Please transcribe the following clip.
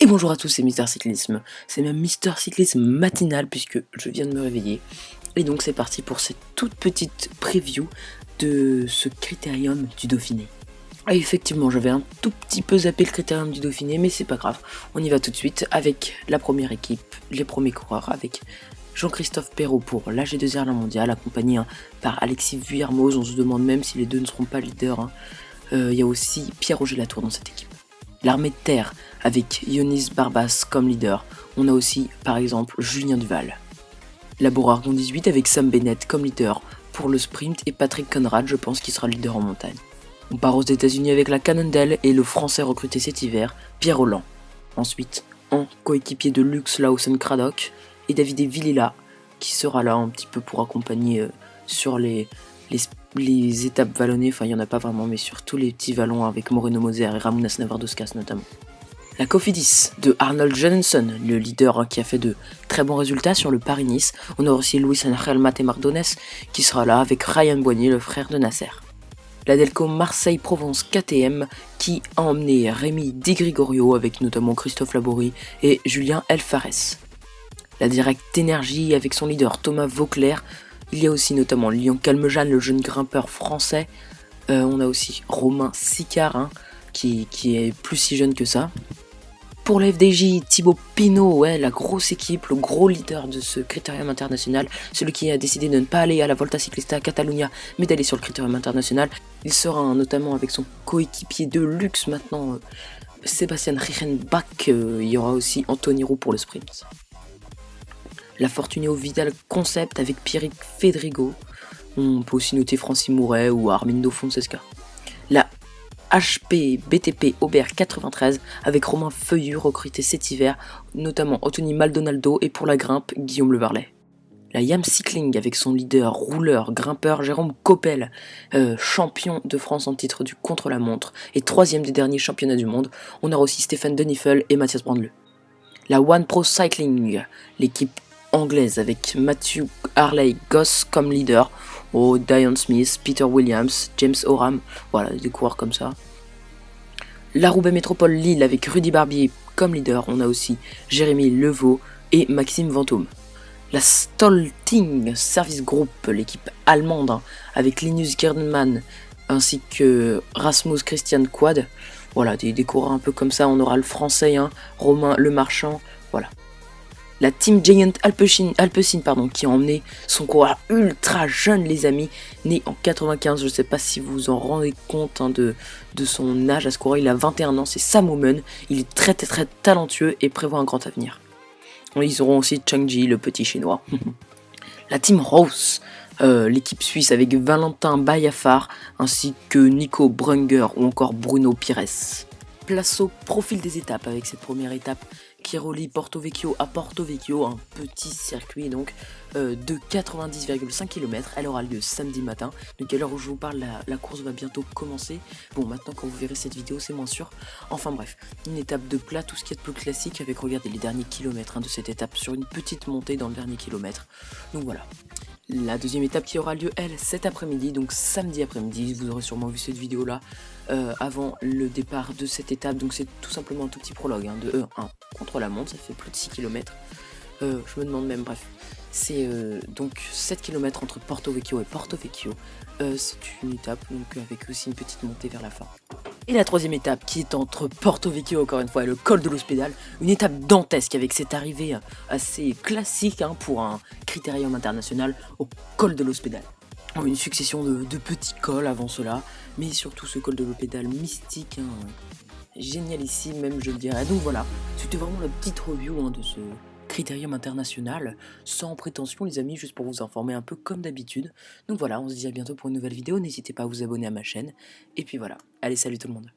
Et bonjour à tous, c'est Mister Cyclisme. C'est même Mister Cyclisme matinal puisque je viens de me réveiller. Et donc c'est parti pour cette toute petite preview de ce critérium du Dauphiné. Et effectivement, j'avais un tout petit peu zappé le critérium du Dauphiné, mais c'est pas grave. On y va tout de suite avec la première équipe, les premiers coureurs, avec Jean-Christophe Perrault pour l'AG2R mondial, accompagné par Alexis Vuillermoz. On se demande même si les deux ne seront pas leaders. Il y a aussi Pierre-Roger Latour dans cette équipe. L'armée de terre avec Ionis Barbas comme leader. On a aussi par exemple Julien Duval. La Bourg-Argon 18 avec Sam Bennett comme leader pour le sprint et Patrick Conrad, je pense qu'il sera leader en montagne. On part aux États-Unis avec la Cannondale et le français recruté cet hiver, Pierre Holland. Ensuite, en coéquipier de Lux Lawson Craddock et David Villila qui sera là un petit peu pour accompagner sur les étapes vallonnées, enfin il n'y en a pas vraiment, mais sur tous les petits vallons avec Moreno Moser et Ramonas Navardoscas notamment. La Cofidis de Arnold Johansson, le leader qui a fait de très bons résultats sur le Paris-Nice. On a aussi Luis Angel Mate Mardones qui sera là avec Ryan Boigny, le frère de Nasser. La Delco Marseille-Provence KTM qui a emmené Rémi Di Gregorio avec notamment Christophe Laborie et Julien Elfares. La Direct Energy avec son leader Thomas Vauclair. Il y a aussi notamment Lyon Calmejane, le jeune grimpeur français. On a aussi Romain Sicard qui est plus si jeune que ça. Pour la FDJ, Thibaut Pinot, la grosse équipe, le gros leader de ce critérium international, celui qui a décidé de ne pas aller à la Volta Ciclista Catalunya, mais d'aller sur le critérium international. Il sera notamment avec son coéquipier de luxe maintenant, Sébastien Reichenbach. Il y aura aussi Anthony Roux pour le sprint. La Fortuneo Vidal Concept avec Pierrick Fedrigo. On peut aussi noter Francis Mouret ou Armindo Fonseca. La HP BTP Aubert 93 avec Romain Feuillu recruté cet hiver, notamment Anthony Maldonado et pour la grimpe Guillaume Le Varlet. La Yam Cycling avec son leader, rouleur, grimpeur Jérôme Coppel, champion de France en titre du contre-la-montre et troisième des derniers championnats du monde. On aura aussi Stéphane Denifel et Mathias Brandle. La One Pro Cycling, l'équipe anglaise avec Matthew Harley Goss comme leader, Diane Smith, Peter Williams, James Oram, voilà des coureurs comme ça. La Roubaix Métropole Lille avec Rudy Barbier comme leader, on a aussi Jérémy Levaux et Maxime Ventomme. La Stolting Service Group, l'équipe allemande avec Linus Gerdenmann ainsi que Rasmus Christian Quad, voilà des coureurs un peu comme ça. On aura le français Romain Lemarchand, voilà. La Team Giant Alpecin qui a emmené son coureur ultra jeune les amis, né en 95, je ne sais pas si vous vous en rendez compte de son âge à ce coureur, il a 21 ans, c'est Sam Oomen, il est très talentueux et prévoit un grand avenir. Ils auront aussi Changji, le petit chinois. La Team Rose, l'équipe suisse avec Valentin Bayafar ainsi que Nico Brunger ou encore Bruno Pires. Place au profil des étapes avec cette première étape qui relie Porto Vecchio à Porto Vecchio, un petit circuit donc de 90,5 km. Elle aura lieu samedi matin, donc à l'heure où je vous parle la course va bientôt commencer. Bon, maintenant quand vous verrez cette vidéo c'est moins sûr. Enfin bref, une étape de plat, tout ce qui est de plus classique avec, regardez, les derniers kilomètres de cette étape sur une petite montée dans le dernier kilomètre. Donc voilà. La deuxième étape qui aura lieu, elle, cet après-midi, donc samedi après-midi. Vous aurez sûrement vu cette vidéo-là avant le départ de cette étape. Donc c'est tout simplement un tout petit prologue de E1 contre la montre, ça fait plus de 6 km. Je me demande même, bref. C'est donc 7 km entre Porto Vecchio et Porto Vecchio. C'est une étape donc avec aussi une petite montée vers la fin. Et la troisième étape qui est entre Porto Vecchio encore une fois et le col de l'Hospédale, une étape dantesque avec cette arrivée assez classique pour un critérium international au col de l'Hospédale. Une succession de petits cols avant cela, mais surtout ce col de l'Hospédale mystique, génialissime même je le dirais. Donc voilà, c'était vraiment la petite review de ce critérium international, sans prétention les amis, juste pour vous informer un peu comme d'habitude. Donc voilà, on se dit à bientôt pour une nouvelle vidéo, n'hésitez pas à vous abonner à ma chaîne, et puis voilà, allez salut tout le monde.